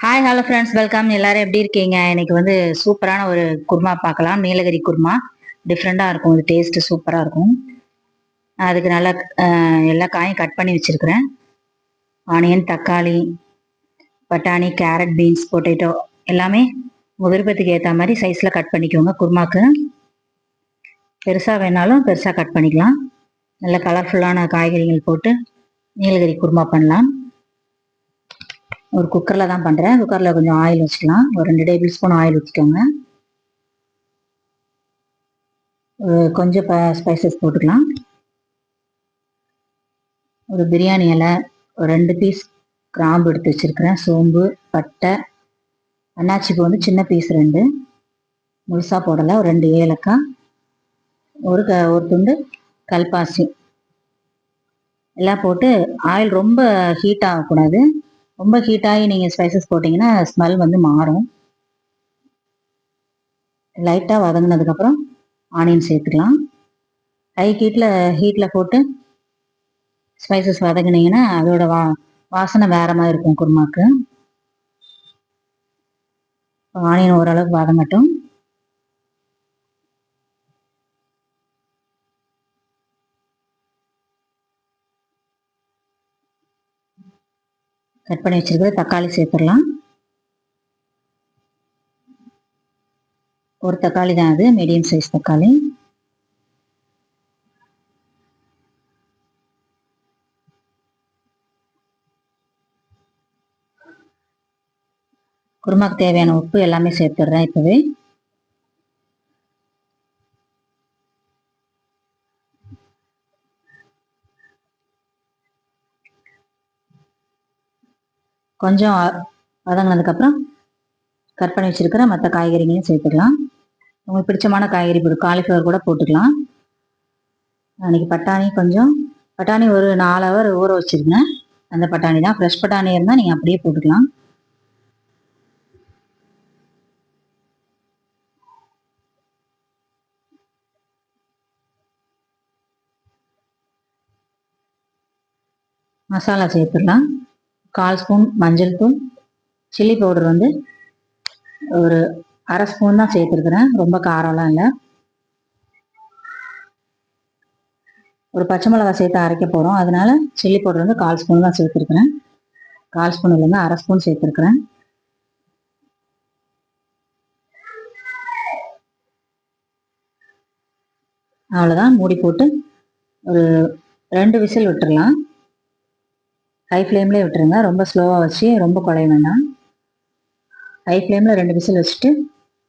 Hi hello friends, welcome. எல்லாரும் எப்படி இருக்கீங்க? இன்னைக்கு வந்து சூப்பரான ஒரு குருமா பார்க்கலாம். நீலகிரி குருமா டிஃப்ரெண்டாக இருக்கும். இது டேஸ்ட்டு சூப்பராக இருக்கும். அதுக்கு நல்லா எல்லா காயும் கட் பண்ணி வச்சுருக்கிறேன். ஆனியன், தக்காளி, பட்டாணி, கேரட், பீன்ஸ், பொட்டேட்டோ எல்லாமே உங்கள் விருப்பத்துக்கு ஏற்ற மாதிரி சைஸில் கட் பண்ணிக்கோங்க. குருமாக்கு பெருசாக வேணாலும் பெருசாக கட் பண்ணிக்கலாம். நல்ல கலர்ஃபுல்லான காய்கறிகள் போட்டு நீலகிரி குருமா பண்ணலாம். ஒரு குக்கரில் தான் பண்ணுறேன். குக்கரில் கொஞ்சம் ஆயில் வச்சுக்கலாம். ஒரு 2 டேபிள் ஸ்பூன் ஆயில் ஊற்றிக்கோங்க. கொஞ்சம் ஸ்பைசஸ் போட்டுக்கலாம். ஒரு பிரியாணி இலை, ஒரு 2 பீஸ் கிராம்பு எடுத்து வச்சுருக்கிறேன். சோம்பு, பட்டை, அன்னாச்சிப்பூ வந்து சின்ன பீஸ் 2 முழுசாக போடலை. ஒரு 2 ஏலக்காய், ஒரு துண்டு கல்பாசி எல்லாம் போட்டு ஆயில் ரொம்ப ஹீட் ஆகக்கூடாது. ரொம்ப ஹீட் ஆகி நீங்கள் ஸ்பைசஸ் போட்டிங்கன்னா ஸ்மெல் வந்து மாறும். லைட்டாக வதங்கினதுக்கப்புறம் ஆனியன் சேர்த்துக்கலாம். ஹை ஹீட்டில் போட்டு ஸ்பைசஸ் வதங்கினீங்கன்னா அதோட வாசனை வேற மாதிரி இருக்கும் குருமாக்கு. ஆனியன் ஓரளவுக்கு வதங்கட்டும். கட் பண்ணி வச்சிருக்கிற தக்காளி சேர்த்துடலாம். ஒரு தக்காளி தான், அது மீடியம் சைஸ் தக்காளி. குருமாக்கு தேவையான உப்பு எல்லாமே சேர்த்துடுறேன் இப்போவே. கொஞ்சம் வதங்கினதுக்கப்புறம் கட் பண்ணி வச்சிருக்கிற மற்ற காய்கறிகளையும் சேர்த்துக்கலாம். உங்களுக்கு பிடிச்சமான காய்கறி காலிஃப்ளவர் கூட போட்டுக்கலாம். அன்றைக்கி பட்டாணி ஒரு 4 ஹவர் ஊற வச்சுருந்தேன். அந்த பட்டாணி தான், ஃப்ரெஷ் பட்டாணி இருந்தால் நீங்கள் அப்படியே போட்டுக்கலாம். மசாலா சேர்த்துடலாம். 1/4 ஸ்பூன் மஞ்சள் தூள், சில்லி பவுடர் வந்து ஒரு 1/2 ஸ்பூன் தான் சேர்த்துருக்குறேன். ரொம்ப காரம்லாம் இல்லை. ஒரு பச்சை மிளகா சேர்த்து அரைக்க போகிறோம், அதனால சில்லி பவுடர் வந்து 1/4 ஸ்பூன் தான் சேர்த்துருக்குறேன். 1/4 ஸ்பூன் இல்லைங்க, 1/2 ஸ்பூன் சேர்த்துருக்குறேன். அவ்வளோதான். மூடி போட்டு ஒரு 2 விசில் விட்டுடலாம். ஹை ஃப்ளேம்லேயே விட்டுருங்க, ரொம்ப ஸ்லோவாக வச்சு ரொம்ப குழைய வேண்டாம். ஹை ஃப்ளேமில் 2 விசில் வச்சுட்டு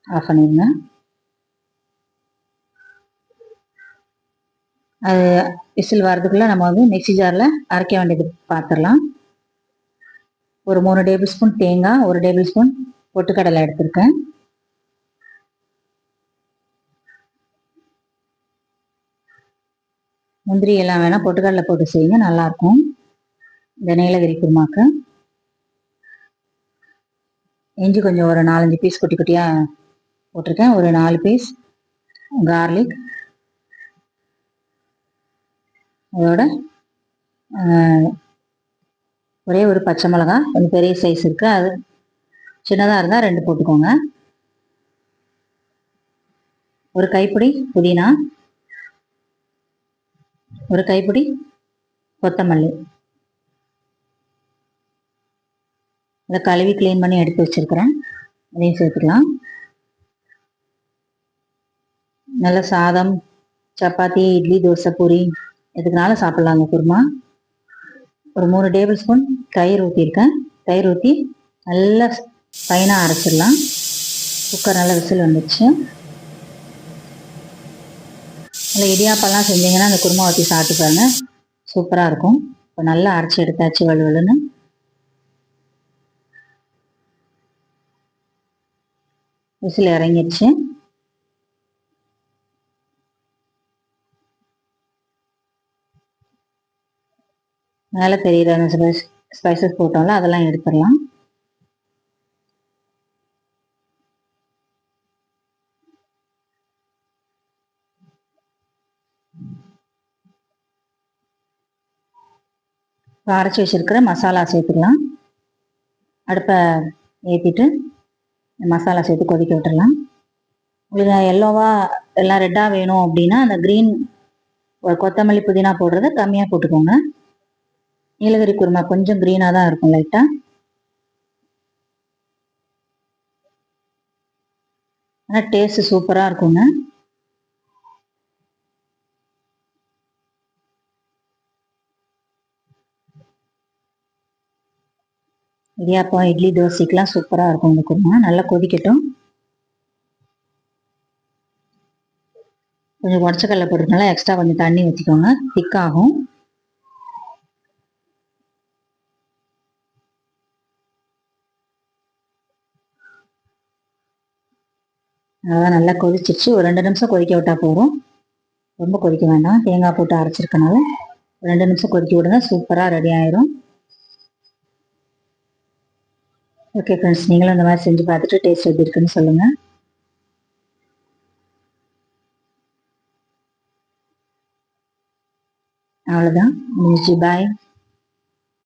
ஆஃப் பண்ணிடுங்க. அது விசில் வர்றதுக்குள்ளே நம்ம வந்து மிக்சி ஜாரில் அரைக்க வேண்டியது பார்த்துடலாம். ஒரு 3 டேபிள் ஸ்பூன் தேங்காய், 1 டேபிள் ஸ்பூன் பொட்டுக்கடலை எடுத்திருக்கேன். முந்திரி எல்லாம் வேணால் பொட்டுக்கடலை போட்டு செய்யுங்க, நல்லாயிருக்கும் இந்த நீலகிரி குருமாக்கு. இஞ்சி கொஞ்சம் ஒரு 4-5 பீஸ் குட்டி குட்டியாக போட்டிருக்கேன். ஒரு 4 பீஸ் கார்லிக், அதோட ஒரே ஒரு பச்சை மிளகா, கொஞ்சம் பெரிய சைஸ் இருக்குது, அது சின்னதாக இருந்தால் 2 போட்டுக்கோங்க. ஒரு கைப்பிடி புதினா, ஒரு கைப்பிடி கொத்தமல்லி, இதை கழுவி க்ளீன் பண்ணி எடுத்து வச்சுருக்கிறேன், அதையும் சேர்த்துக்கலாம். நல்ல சாதம், சப்பாத்தி, இட்லி, தோசை, பூரி எதுக்குனாலும் சாப்பிட்லாங்க குருமா. ஒரு 3 டேபிள் ஸ்பூன் தயிர் ஊற்றிருக்கேன். தயிர் ஊற்றி நல்லா ஃபைனாக அரைச்சிடலாம். குக்கர் நல்லா விசில் வந்துடுச்சு. நல்லா இடியாப்பெல்லாம் செஞ்சிங்கன்னா அந்த குருமா ஊற்றி சாப்பிட்டு பாருங்கள், சூப்பராக இருக்கும். இப்போ நல்லா அரைச்சி எடுத்தாச்சு வலுவலுன்னு. விசில் இறங்கிடுச்சு. மேலே தெரியுற அந்த ஸ்பைசஸ் போட்டோம்ல, அதெல்லாம் எடுத்துடலாம். அரைச்சி வச்சிருக்கிற மசாலா சேர்த்துக்கலாம். அடுப்பை ஏற்றிட்டு மசாலா சேர்த்து கொதிக்க விட்டுடலாம். உங்களுக்கு எல்லோவா எல்லாம் ரெட்டாக வேணும் அப்படின்னா அந்த க்ரீன் ஒரு கொத்தமல்லி புதினா போடுறத கம்மியாக போட்டுக்கோங்க. நீலகிரி குருமா கொஞ்சம் க்ரீனாக தான் இருக்கும் லைட்டாக. ஆனால் டேஸ்ட் சூப்பராக இருக்குங்க. இடியாப்பம், இட்லி, தோசைக்கெலாம் சூப்பராக இருக்கும் இந்த குருமா. நல்லா கொதிக்கட்டும். கொஞ்சம் உடச்சக்கடலை போட்டுறதுனால எக்ஸ்ட்ரா கொஞ்சம் தண்ணி ஊற்றிக்கோங்க, திக்காகும். அதான் நல்லா கொதிச்சிருச்சு. ஒரு 2 நிமிஷம் கொதிக்க விட்டால் போதும். ரொம்ப கொதிக்க வேண்டாம், தேங்காய் போட்டு அரைச்சிருக்கனால 2 நிமிஷம் கொதிக்க விடுங்க, சூப்பராக ரெடி ஆயிரும். ஓகே ஃப்ரெண்ட்ஸ், நீங்களும் இந்த மாதிரி செஞ்சு பார்த்துட்டு டேஸ்ட் எப்படி இருக்குன்னு சொல்லுங்கள். அவ்வளோதான், முடிஞ்சிச்சு. பாய்.